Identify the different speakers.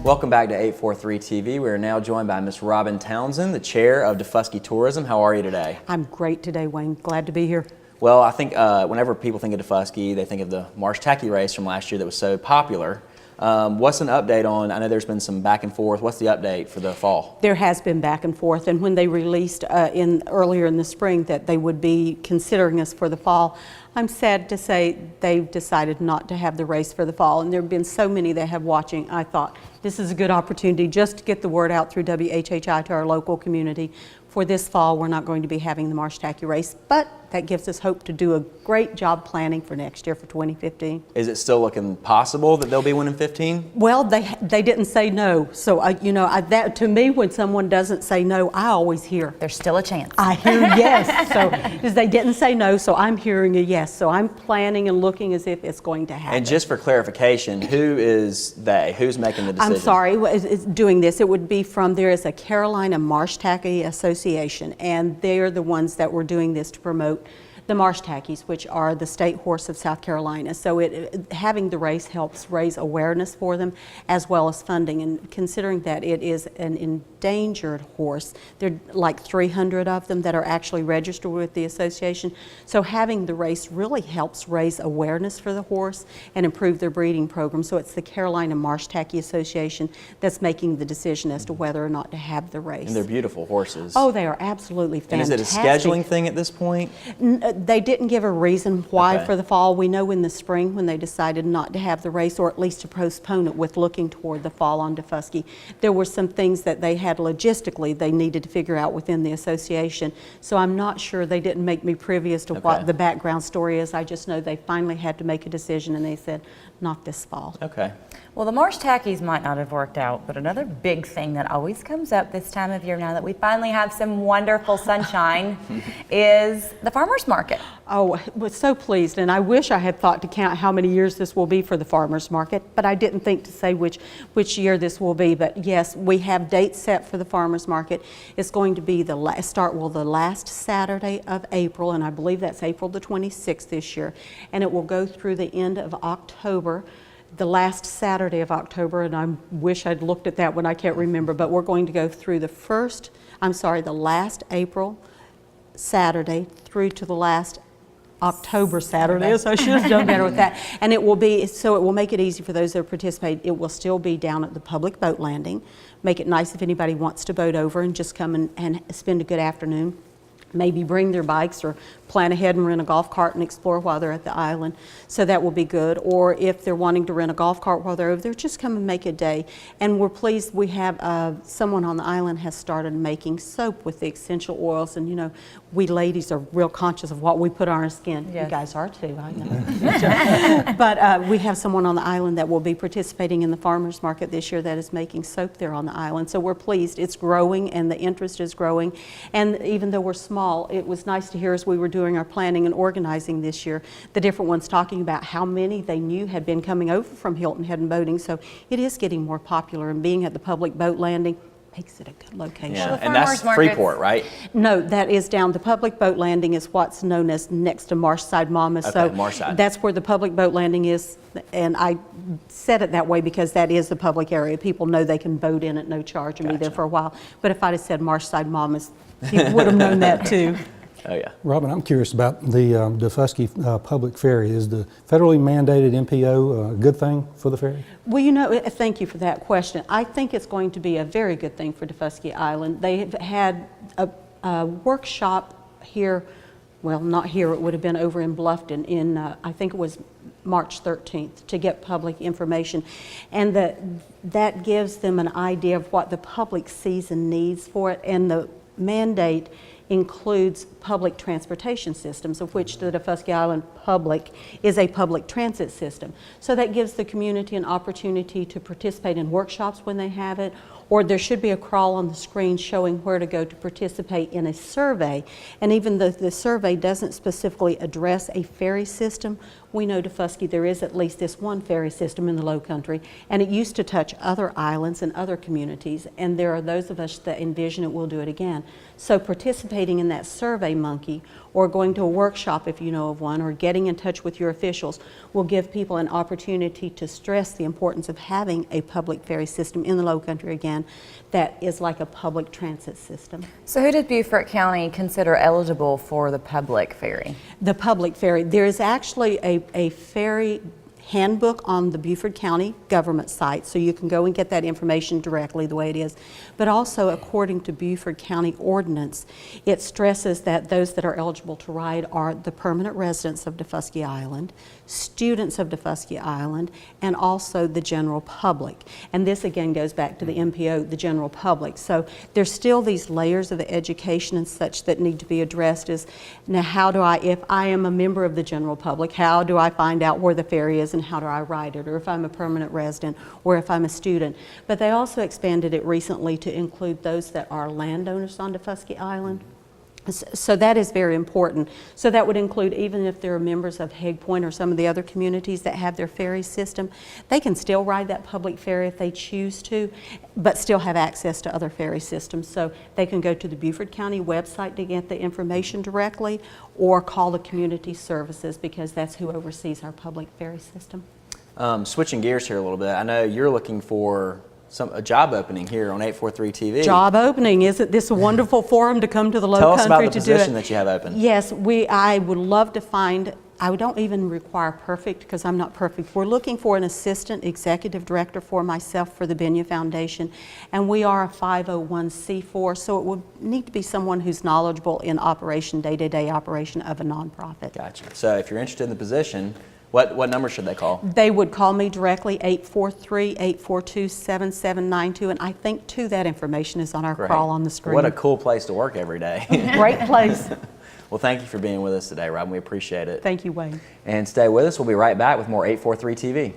Speaker 1: Welcome back to 843 TV. We are now joined by Miss Robin Townsend, the chair of Daufuskie Tourism. How are you today?
Speaker 2: I'm great today, Wayne. Glad to be here.
Speaker 1: Well, I think whenever people think of Daufuskie, they think of the Marsh Tacky race from last year that was so popular. What's an update on, I know there's been some back and forth, what's the update for the fall?
Speaker 2: There has been back and forth, and when they released earlier in the spring that they would be considering us for the fall, I'm sad to say they've decided not to have the race for the fall, and there have been so many that have watching. I thought this is a good opportunity just to get the word out through WHHI to our local community. For this fall, we're not going to be having the Marsh Tacky race, but that gives us hope to do a great job planning for next year for 2015.
Speaker 1: Is it still looking possible that they'll be winning 15?
Speaker 2: Well, they didn't say no, so that to me, when someone doesn't say no, I always hear
Speaker 3: there's still a chance.
Speaker 2: I hear yes. So because they didn't say no, so I'm hearing a yes. So I'm planning and looking as if it's going to happen.
Speaker 1: And just for clarification, who is they? Who's making the decision?
Speaker 2: I'm sorry, is doing this. It would be from, there is a Carolina Marsh Tacky Association, and they're the ones that were doing this to promote the Marsh Tackies, which are the state horse of South Carolina. So having the race helps raise awareness for them as well as funding. And considering that it is an endangered horse, there are like 300 of them that are actually registered with the association. So having the race really helps raise awareness for the horse and improve their breeding program. So it's the Carolina Marsh Tacky Association that's making the decision as to whether or not to have the race.
Speaker 1: And they're beautiful horses.
Speaker 2: Oh, they are absolutely fantastic.
Speaker 1: And is it a scheduling thing at this point?
Speaker 2: They didn't give a reason why
Speaker 1: Okay.
Speaker 2: for the fall. We know in the spring when they decided not to have the race, or at least to postpone it with looking toward the fall on Daufuskie, there were some things that they had logistically they needed to figure out within the association. So I'm not sure, they didn't make me privy as to what the background story is. I just know they finally had to make a decision and they said, not this fall.
Speaker 1: Okay.
Speaker 3: Well, the Marsh Tackies might not have worked out, but another big thing that always comes up this time of year now that we finally have some wonderful sunshine is the farmers market.
Speaker 2: Oh, I was so pleased, and I wish I had thought to count how many years this will be for the farmers market, but I didn't think to say which year this will be. But yes, we have dates set for the farmers market. It's going to be the last Saturday of April, and I believe that's April the 26th this year, and it will go through the end of October. The last Saturday of October, and I wish I'd looked at that one, I can't remember, but we're going to go through the last April Saturday through to the last October Saturday, so I should have done better with that. And it will make it easy for those that participate. It will still be down at the public boat landing. Make it nice if anybody wants to boat over and just come and spend a good afternoon. Maybe bring their bikes or plan ahead and rent a golf cart and explore while they're at the island. So that will be good. Or if they're wanting to rent a golf cart while they're over there, just come and make a day. And we're pleased we have someone on the island has started making soap with the essential oils. And you know, we ladies are real conscious of what we put on our skin. Yes. You guys are too, I know. But we have someone on the island that will be participating in the farmers market this year that is making soap there on the island. So we're pleased. It's growing and the interest is growing. And even though we're small, it was nice to hear as we were doing our planning and organizing this year, the different ones talking about how many they knew had been coming over from Hilton Head and Boating. So it is getting more popular, and being at the public boat landing makes it a good location.
Speaker 1: Yeah, and that's Freeport, right?
Speaker 2: No, that is down. The public boat landing is what's known as next to Marshside Mama.
Speaker 1: Okay,
Speaker 2: so
Speaker 1: Marshside.
Speaker 2: That's where the public boat landing is, and I said it that way because that is the public area. People know they can boat in at no charge and be there for a while. But if I'd have said Marshside Mamas, people would have known that too.
Speaker 1: Oh yeah.
Speaker 4: Robin, I'm curious about the Daufuskie public ferry. Is the federally mandated MPO a good thing for the ferry?
Speaker 2: Well, you know, thank you for that question. I think it's going to be a very good thing for Daufuskie Island. They have had a workshop here, well, not here, it would have been over in Bluffton in, I think it was March 13th, to get public information. And that gives them an idea of what the public season needs for it, and the mandate includes public transportation systems, of which the Daufuskie Island Public is a public transit system. So that gives the community an opportunity to participate in workshops when they have it, or there should be a crawl on the screen showing where to go to participate in a survey. And even though the survey doesn't specifically address a ferry system, we know Daufuskie, there is at least this one ferry system in the Low Country, and it used to touch other islands and other communities, and there are those of us that envision it will do it again. So participating participating in that Survey Monkey, or going to a workshop if you know of one, or getting in touch with your officials will give people an opportunity to stress the importance of having a public ferry system in the Lowcountry again that is like a public transit system.
Speaker 3: So who did Beaufort County consider eligible for the public ferry?
Speaker 2: The public ferry. There is actually a ferry handbook on the Beaufort County government site, so you can go and get that information directly the way it is. But also, according to Beaufort County ordinance, it stresses that those that are eligible to ride are the permanent residents of Daufuskie Island, students of Daufuskie Island, and also the general public. And this again goes back to the MPO, the general public. So there's still these layers of the education and such that need to be addressed. Is now, how do I, if I am a member of the general public, how do I find out where the ferry is and how do I ride it, or if I'm a permanent resident, or if I'm a student. But they also expanded it recently to include those that are landowners on Daufuskie Island. So that is very important. So that would include even if they're members of Hague Point or some of the other communities that have their ferry system, they can still ride that public ferry if they choose to, but still have access to other ferry systems. So they can go to the Beaufort County website to get the information directly, or call the community services, because that's who oversees our public ferry system.
Speaker 1: Switching gears here a little bit, I know you're looking for a job opening here on 843 TV.
Speaker 2: Job opening, isn't this a wonderful forum to come to the
Speaker 1: Tell us about
Speaker 2: Lowcountry
Speaker 1: the
Speaker 2: to do it?
Speaker 1: position that you have open.
Speaker 2: Yes, I would love to find, I don't even require perfect because I'm not perfect. We're looking for an assistant executive director for myself for the Benya Foundation, and we are a 501c4, so it would need to be someone who's knowledgeable in operation, day-to-day operation of a nonprofit.
Speaker 1: Gotcha. So if you're interested in the position, what number should they call?
Speaker 2: They would call me directly, 843-842-7792, and I think too that information is on our crawl on the screen.
Speaker 1: What a cool place to work every day.
Speaker 2: Great place.
Speaker 1: Well, thank you for being with us today, Robin. We appreciate it.
Speaker 2: Thank you, Wayne.
Speaker 1: And stay with us. We'll be right back with more 843 TV.